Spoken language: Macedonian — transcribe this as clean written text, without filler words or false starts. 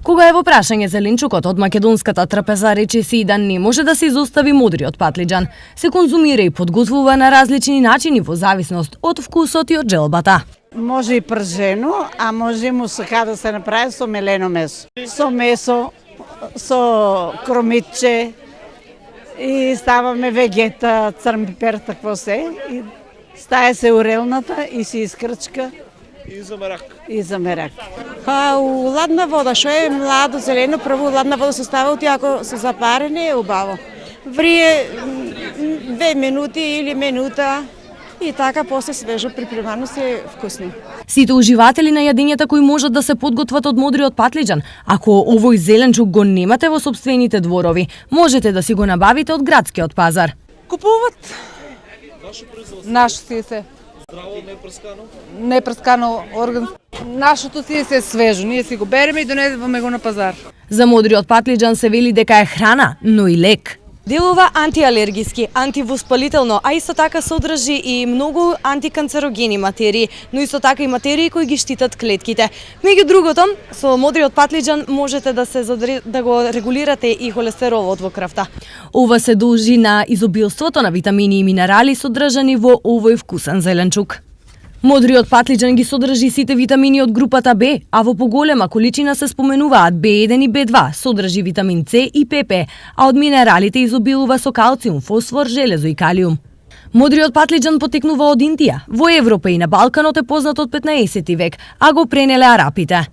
Кога е во прашање зеленчукот од македонската трапеза, речиси да не може да се изостави модриот патлиџан. Се конзумира и подготвува на различни начини во зависност од вкусот и од желбата. Може и пржено, а може и мусака да се направи со мелено месо. Со месо, со кромитче и ставаме вегета, црн пипер, такво се. И стае се урелната и се искрчка. И за мерак. И за мерак. Па у ладна вода, што е младо, зелено, прво ладна вода се става, ако се запарени е убаво. Врие 2 минути или минута и така после свежо припремано се вкусно. Сите уживатели на јадењата кои можат да се подготват од модриот патлиџан, ако овој зеленчук го немате во сопствените дворови, можете да си го набавите од градскиот пазар. Купуват. Нашо си се. Здраво, непрскано? Непрскано орган. Нашото си се свежо. Ние си го береме и донесуваме го на пазар. За модриот патлиџан се вели дека е храна, но и лек. Делува антиалергиски, антивоспалително, а исто така содржи и многу антиканцерогени материи, но исто така и материи кои ги штитат клетките. Меѓу другото, со модриот патлиџан можете да го регулирате и холестеролот во крвта. Ова се должи на изобилството на витамини и минерали содржани во овој вкусен зеленчук. Модриот патлиџан ги содржи сите витамини од групата Б, а во поголема количина се споменуваат B1 и B2, содржи витамин С и ПП, а од минералите изобилува со калциум, фосфор, железо и калиум. Модриот патлиџан потекнува од Индија. Во Европа и на Балканот е познат од 15 век, а го пренеле арапите.